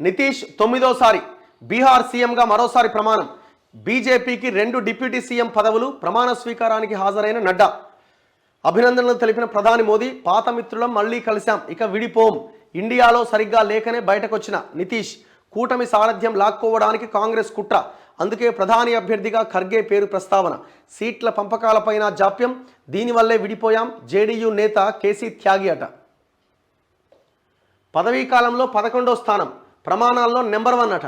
నితీష్ 9వ బీహార్ సీఎంగా మరోసారి ప్రమాణం. బీజేపీకి 2 డిప్యూటీ సీఎం పదవులు. ప్రమాణ స్వీకారానికి హాజరైన నడ్డా. అభినందనలు తెలిపిన ప్రధాని మోదీ. పాత మిత్రులం మళ్లీ కలిశాం, ఇక విడిపోం. ఇండియాలో సరిగ్గా లేకనే బయటకొచ్చిన నితీష్. కూటమి సారథ్యం లాక్కోవడానికి కాంగ్రెస్ కుట్ర. అందుకే ప్రధాని అభ్యర్థిగా ఖర్గే పేరు ప్రస్తావన. సీట్ల పంపకాలపైన జాప్యం, దీనివల్లే విడిపోయాం. జేడీయూ నేత కేసీ త్యాగి అట. పదవీ కాలంలో 11వ స్థానం, ప్రమాణాల్లో నెంబర్ 1 అట.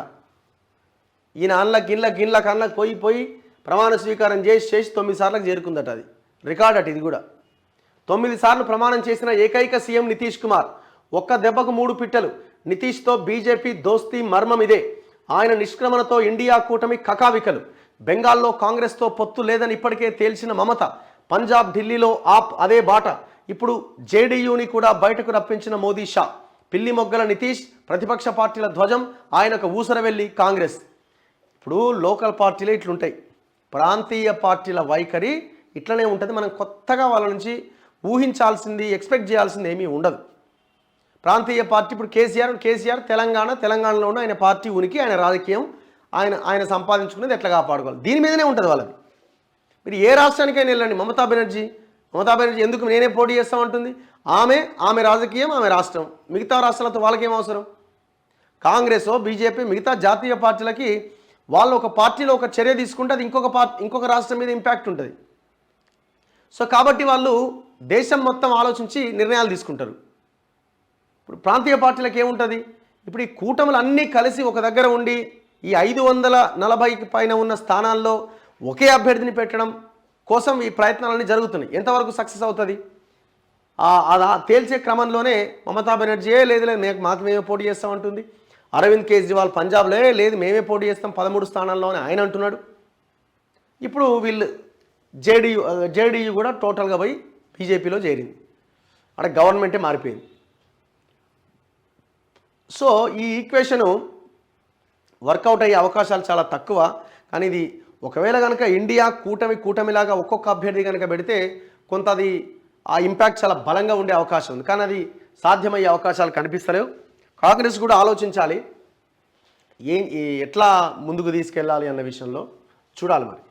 ఈయన గిళ్ళ కళ్ళకి పోయి ప్రమాణ స్వీకారం చేసి 9 సార్లకు చేరుకుందట. అది రికార్డ్ అట. ఇది కూడా 9 సార్లు ప్రమాణం చేసిన ఏకైక సీఎం నితీష్ కుమార్. ఒక్క దెబ్బకు 3 పిట్టలు. నితీష్తో బీజేపీ దోస్తీ మర్మం ఇదే. ఆయన నిష్క్రమణతో ఇండియా కూటమి కకావికలు. బెంగాల్లో కాంగ్రెస్తో పొత్తు లేదని ఇప్పటికే తేల్చిన మమత. పంజాబ్ ఢిల్లీలో ఆప్ అదే బాట. ఇప్పుడు జేడీయూని కూడా బయటకు రప్పించిన మోదీ షా. పిల్లి మొగ్గల నితీష్, ప్రతిపక్ష పార్టీల ధ్వజం, ఆయనకు ఊసరవెల్లి కాంగ్రెస్. ఇప్పుడు లోకల్ పార్టీలే ఇట్లుంటాయి, ప్రాంతీయ పార్టీల వైఖరి ఇట్లనే ఉంటుంది. మనం కొత్తగా వాళ్ళ నుంచి ఊహించాల్సింది, ఎక్స్పెక్ట్ చేయాల్సింది ఏమీ ఉండదు. ప్రాంతీయ పార్టీ ఇప్పుడు కేసీఆర్ తెలంగాణలోనూ ఆయన పార్టీ ఉనికి, ఆయన రాజకీయం, ఆయన సంపాదించుకునేది ఎట్లా కాపాడుకోవాలి, దీని మీదనే ఉంటుంది వాళ్ళది. మీరు ఏ రాష్ట్రానికైనా వెళ్ళండి, మమతా బెనర్జీ ఎందుకు నేనే పోటీ చేస్తామంటుంది. ఆమె రాజకీయం, ఆమె రాష్ట్రం. మిగతా రాష్ట్రాలతో వాళ్ళకేం అవసరం? కాంగ్రెస్, బీజేపీ, మిగతా జాతీయ పార్టీలకి వాళ్ళు ఒక పార్టీలో ఒక చర్య తీసుకుంటే అది ఇంకొక రాష్ట్రం మీద ఇంపాక్ట్ ఉంటుంది. సో కాబట్టి వాళ్ళు దేశం మొత్తం ఆలోచించి నిర్ణయాలు తీసుకుంటారు. ఇప్పుడు ప్రాంతీయ పార్టీలకు ఏముంటుంది? ఇప్పుడు ఈ కూటములు అన్నీ కలిసి ఒక దగ్గర ఉండి ఈ 540కి పైన ఉన్న స్థానాల్లో ఒకే అభ్యర్థిని పెట్టడం కోసం ఈ ప్రయత్నాలన్నీ జరుగుతున్నాయి. ఎంతవరకు సక్సెస్ అవుతుంది? అది తేల్చే క్రమంలోనే మమతా బెనర్జీ లేదు మాకు మేమే పోటీ చేస్తామంటుంది. అరవింద్ కేజ్రీవాల్ పంజాబ్లో లేదు మేమే పోటీ చేస్తాం 13 స్థానాల్లోనే ఆయన అంటున్నాడు. ఇప్పుడు వీళ్ళు జేడీయూ కూడా టోటల్గా పోయి బీజేపీలో చేరింది. అక్కడ గవర్నమెంటే మారిపోయింది. సో ఈ ఈక్వేషను వర్కౌట్ అయ్యే అవకాశాలు చాలా తక్కువ. కానీ ఇది ఒకవేళ కనుక ఇండియా కూటమిలాగా ఒక్కొక్క అభ్యర్థి కనుక పెడితే కొంత అది ఆ ఇంపాక్ట్ చాలా బలంగా ఉండే అవకాశం ఉంది. కానీ అది సాధ్యమయ్యే అవకాశాలు కనిపిస్తలేవు. కాంగ్రెస్ కూడా ఆలోచించాలి ఎట్లా ముందుకు తీసుకెళ్ళాలి అన్న విషయంలో చూడాలి మరి.